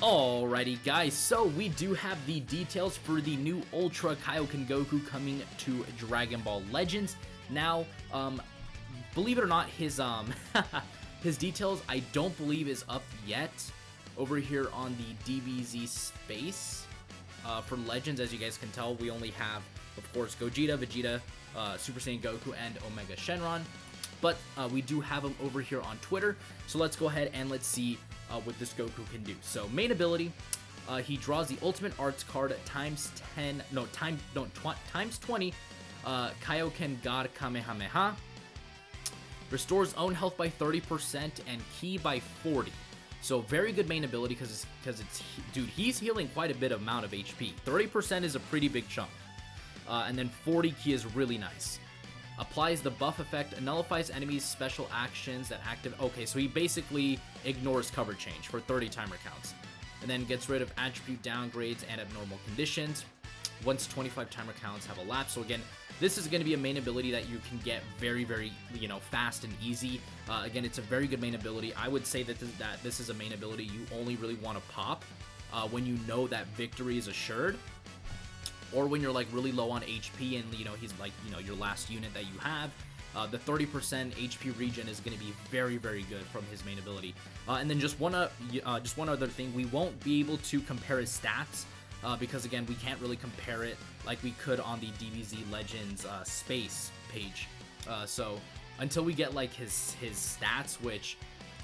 Alrighty guys, so we do have the details for the new Ultra Kioken Goku coming to Dragon Ball Legends. Now, believe it or not, his his details I don't believe is up yet over here on the DBZ space. For Legends, as you guys can tell, we only have, of course, Gogeta, Vegeta, Super Saiyan Goku, and Omega Shenron. But we do have him over here on Twitter, so let's go ahead and let's see what this Goku can do. So main ability, he draws the Ultimate Arts card times 20, Kioken God Kamehameha, restores own health by 30% and ki by 40. So very good main ability because dude, he's healing quite a bit amount of HP. 30% is a pretty big chunk, and then 40 ki is really nice. Applies the buff effect, nullifies enemies' special actions that active. Okay, so he basically ignores cover change for 30 timer counts, and then gets rid of attribute downgrades and abnormal conditions once 25 timer counts have elapsed. So again, this is going to be a main ability that you can get very, fast and easy. Again, it's a very good main ability. I would say that this is a main ability you only really want to pop when you know that victory is assured, or when you're like really low on HP and he's like your last unit that you have. The 30% HP regen is going to be very, very good from his main ability. And then just one other thing, we won't be able to compare his stats because again, we can't really compare it like we could on the DBZ Legends space page. So until we get like his stats, which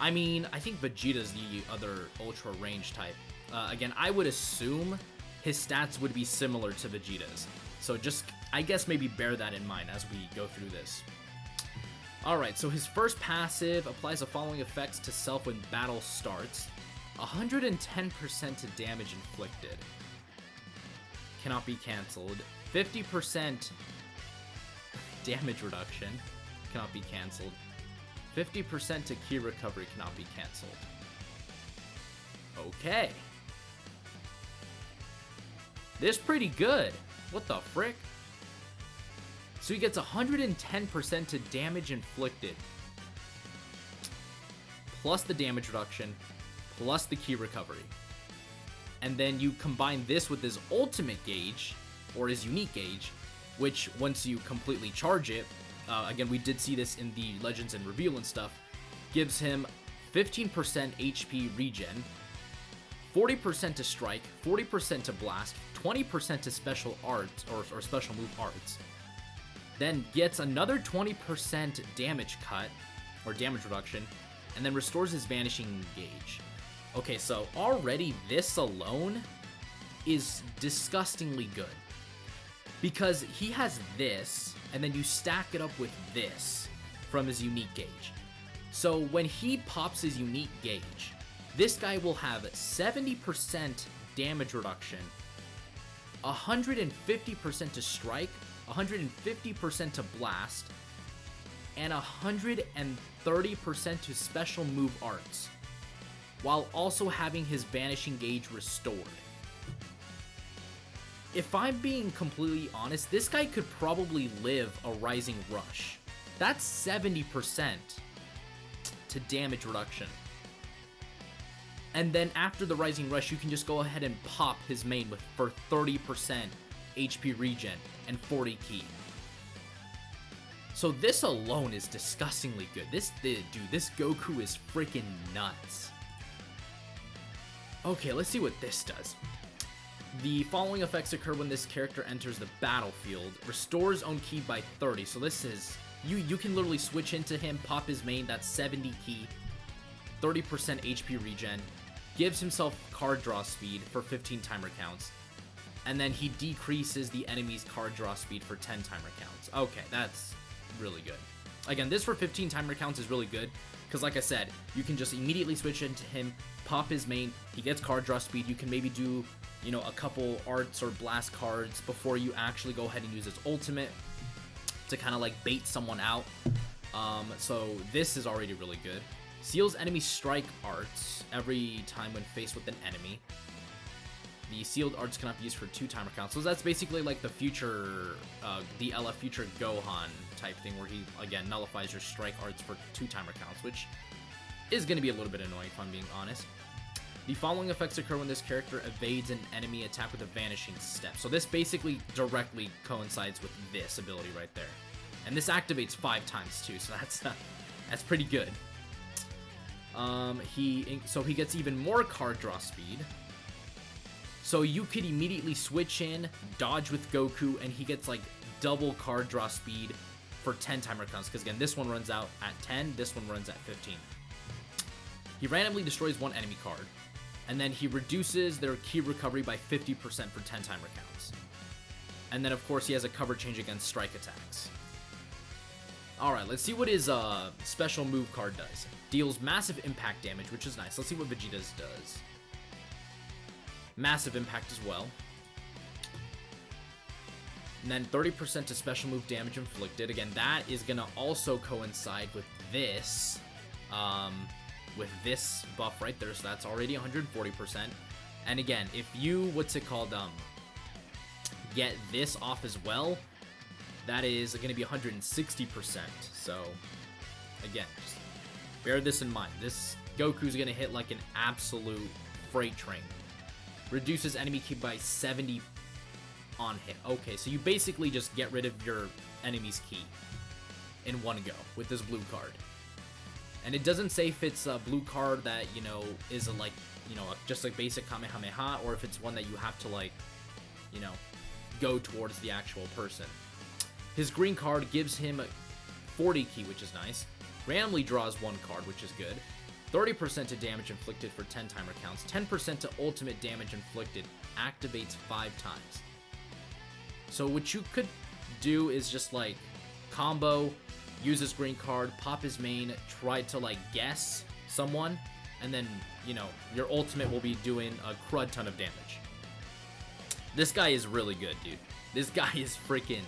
I mean, I think Vegeta's the other ultra range type. Again, I would assume his stats would be similar to Vegeta's. So just, I guess, maybe bear that in mind as we go through this. Alright, so his first passive applies the following effects to self when battle starts. 110% to damage inflicted. Cannot be cancelled. 50% damage reduction. Cannot be cancelled. 50% to ki recovery cannot be cancelled. Okay. This is pretty good. What the frick? So he gets 110% to damage inflicted, plus the damage reduction, plus the ki recovery. And then you combine this with his ultimate gauge, or his unique gauge, which once you completely charge it, again, we did see this in the Legends and Reveal and stuff, gives him 15% HP regen, 40% to strike, 40% to blast, 20% to special arts or special move arts, then gets another 20% damage cut or damage reduction, and then restores his vanishing gauge. Okay, so already this alone is disgustingly good because he has this, and then you stack it up with this from his unique gauge. So when he pops his unique gauge, this guy will have 70% damage reduction, 150% to strike, 150% to blast, and 130% to special move arts, while also having his vanishing gauge restored. If I'm being completely honest, this guy could probably live a Rising Rush. That's 70% to damage reduction. And then after the Rising Rush, you can just go ahead and pop his main for 30% HP regen and 40 ki. So this alone is disgustingly good. This Goku is freaking nuts. Okay, let's see what this does. The following effects occur when this character enters the battlefield. Restores own ki by 30. So this is, you can literally switch into him, pop his main, that's 70 ki, 30% HP regen, gives himself card draw speed for 15 timer counts, and then he decreases the enemy's card draw speed for 10 timer counts. Okay, that's really good. Again, this for 15 timer counts is really good, because like I said, you can just immediately switch into him, pop his main, he gets card draw speed, you can maybe do, a couple arts or blast cards before you actually go ahead and use his ultimate to kind of like bait someone out. So this is already really good. Seals enemy strike arts every time when faced with an enemy. The sealed arts cannot be used for 2 timer counts. So that's basically like the future, the LF Future Gohan type thing where he, again, nullifies your strike arts for 2 timer counts, which is going to be a little bit annoying if I'm being honest. The following effects occur when this character evades an enemy attack with a vanishing step. So this basically directly coincides with this ability right there. And this activates 5 times too, so that's pretty good. So he gets even more card draw speed. So you could immediately switch in, dodge with Goku, and he gets like double card draw speed for 10 timer counts. Because again, this one runs out at 10, this one runs at 15. He randomly destroys one enemy card, and then he reduces their key recovery by 50% for 10 timer counts. And then of course he has a cover change against strike attacks. Alright, let's see what his special move card does. Deals massive impact damage, which is nice. Let's see what Vegeta's does. Massive impact as well. And then 30% to special move damage inflicted. Again, that is going to also coincide with this buff right there. So that's already 140%. And again, if you, get this off as well, that is going to be 160%. So again, just bear this in mind. This Goku's going to hit like an absolute freight train. Reduces enemy ki by 70 on hit. Okay, so you basically just get rid of your enemy's ki in one go with this blue card. And it doesn't say if it's a blue card that, is just like basic Kamehameha, or if it's one that you have to go towards the actual person. His green card gives him 40 ki, which is nice. Randomly draws 1 card, which is good. 30% to damage inflicted for 10 timer counts. 10% to ultimate damage inflicted. Activates 5 times. So what you could do is just combo, use his green card, pop his main, try to guess someone, and then, your ultimate will be doing a crud ton of damage. This guy is really good, dude. This guy is freaking...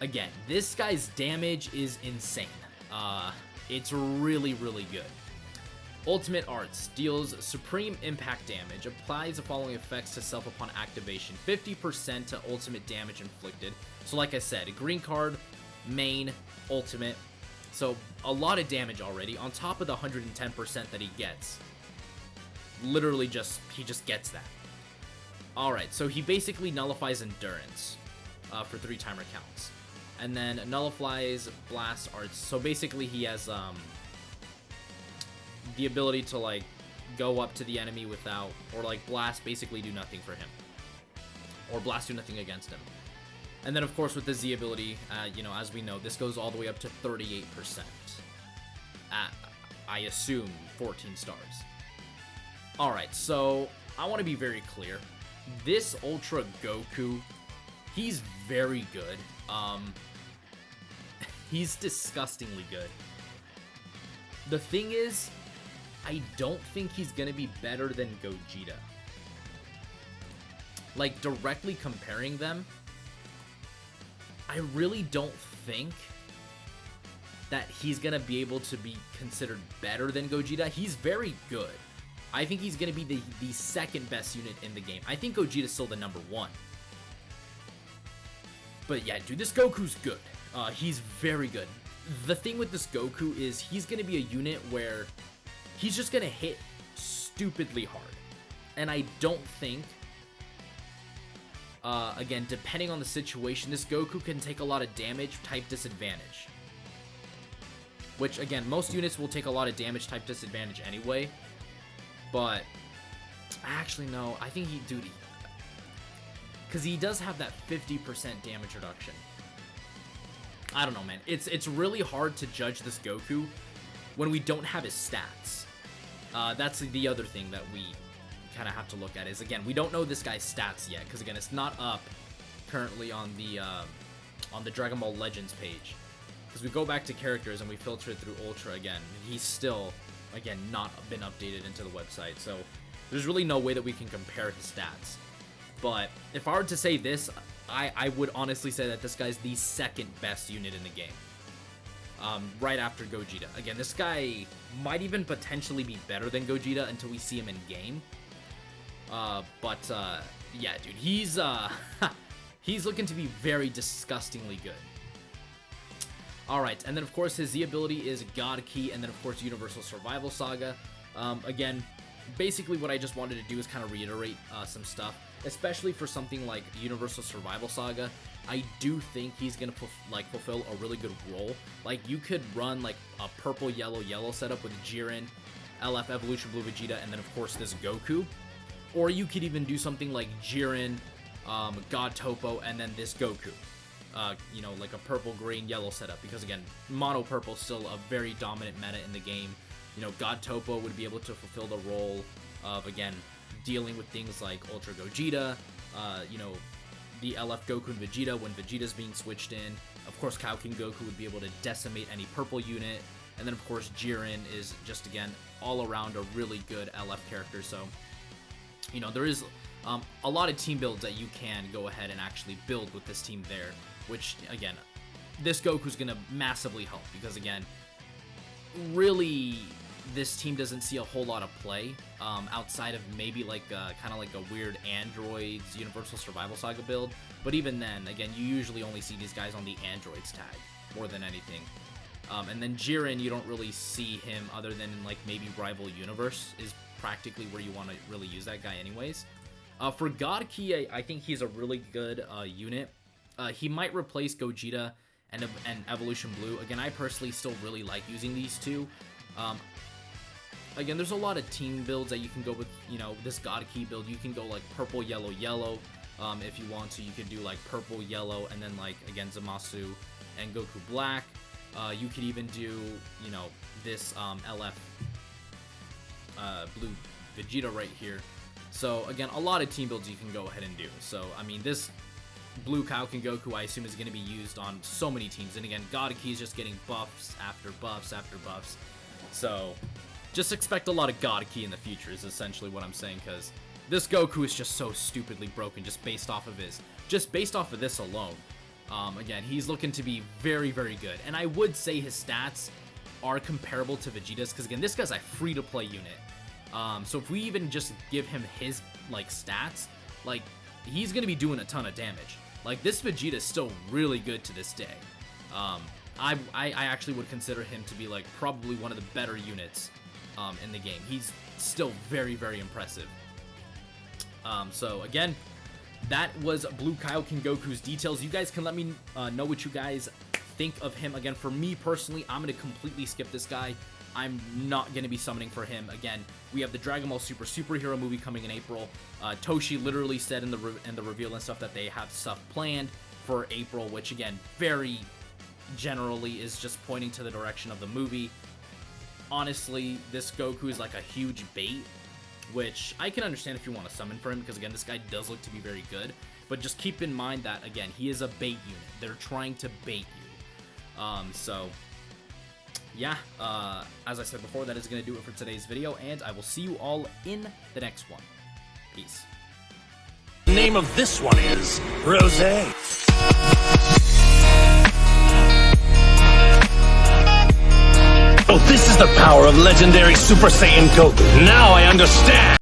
Again, this guy's damage is insane. It's really, really good. Ultimate Arts deals supreme impact damage, applies the following effects to self upon activation. 50% to ultimate damage inflicted. So like I said, a green card, main, ultimate. So a lot of damage already on top of the 110% that he gets. Literally he just gets that. Alright, so he basically nullifies endurance for 3 timer counts. And then nullifies blast arts. So basically he has the ability to go up to the enemy without, or blast basically do nothing for him, or blast do nothing against him. And then of course with the Z ability, as we know, this goes all the way up to 38% at, I assume, 14 stars. Alright, so I want to be very clear. This Ultra Goku, he's very good. He's disgustingly good. The thing is, I don't think he's gonna be better than Gogeta. Directly comparing them, I really don't think that he's gonna be able to be considered better than Gogeta. He's very good. I think he's gonna be the second best unit in the game. I think Gogeta's still the number 1. But yeah, dude, this Goku's good. He's very good. The thing with this Goku is he's going to be a unit where he's just going to hit stupidly hard. And I don't think, again, depending on the situation, this Goku can take a lot of damage type disadvantage. Which, again, most units will take a lot of damage type disadvantage anyway. But, actually, no, I think because he does have that 50% damage reduction. I don't know, man. It's really hard to judge this Goku when we don't have his stats. That's the other thing that we kind of have to look at is, again, we don't know this guy's stats yet, because again, it's not up currently on the Dragon Ball Legends page. Because we go back to characters and we filter it through Ultra again, and he's still, again, not been updated into the website. So there's really no way that we can compare his stats. But if I were to say this, I would honestly say that this guy's the second best unit in the game. Right after Gogeta. Again, this guy might even potentially be better than Gogeta until we see him in game. Yeah, dude, he's looking to be very disgustingly good. Alright, and then of course his Z ability is God Key, and then of course Universal Survival Saga. Again, basically what I just wanted to do is kind of reiterate some stuff, especially for something like Universal Survival Saga. I do think he's gonna fulfill a really good role. Like, you could run like a purple yellow yellow setup with Jiren, LF Evolution Blue Vegeta, and then of course this Goku, or you could even do something like Jiren, God Topo, and then this Goku. You know, like a purple, green, yellow setup, because again, mono purple is still a very dominant meta in the game. You know, God Topo would be able to fulfill the role of, again, dealing with things like Ultra Gogeta, you know, the LF Goku and Vegeta when Vegeta's being switched in. Of course, Kioken Goku would be able to decimate any purple unit. And then, of course, Jiren is just, again, all around a really good LF character. So, you know, there is a lot of team builds that you can go ahead and actually build with this team there, which, again, this Goku's going to massively help because, again, really, this team doesn't see a whole lot of play outside of maybe like kind of like a weird Androids Universal Survival Saga build. But even then, again, you usually only see these guys on the Androids tag more than anything. And then Jiren, you don't really see him other than in like maybe Rival Universe is practically where you want to really use that guy anyways. For God Ki, I think he's a really good unit. He might replace Gogeta and Evolution Blue. Again, I personally still really like using these two. Again, there's a lot of team builds that you can go with, you know, this God Ki build. You can go like purple, yellow, yellow. If you want to, you could do like purple, yellow, and then like, again, Zamasu and Goku Black. You could even do, you know, this LF Blue Vegeta right here. So, again, a lot of team builds you can go ahead and do. So, I mean, this Blue Kioken Goku, I assume, is going to be used on so many teams. And again, God Ki is just getting buffs after buffs after buffs. So, just expect a lot of God Ki in the future is essentially what I'm saying, because this Goku is just so stupidly broken just based off of this alone. Again, he's looking to be very, very good. And I would say his stats are comparable to Vegeta's, because again, this guy's a free-to-play unit. So if we even just give him his, like, stats, like, he's going to be doing a ton of damage. Like, this Vegeta is still really good to this day. I actually would consider him to be, like, probably one of the better units in the game. He's still very, very impressive. So, again, that was Blue Kioken Goku's details. You guys can let me know what you guys think of him. Again, for me personally, I'm going to completely skip this guy. I'm not going to be summoning for him. Again, we have the Dragon Ball Super superhero movie coming in April. Toshi literally said in the reveal and stuff that they have stuff planned for April, which again, very generally is just pointing to the direction of the movie. Honestly, this Goku is like a huge bait, which I can understand if you want to summon for him, because again, this guy does look to be very good. But just keep in mind that, again, he is a bait unit. They're trying to bait you. So, yeah, as I said before, that is going to do it for today's video, and I will see you all in the next one. Peace. The name of this one is Rosé. Oh, this is the power of legendary Super Saiyan Goku. Now I understand.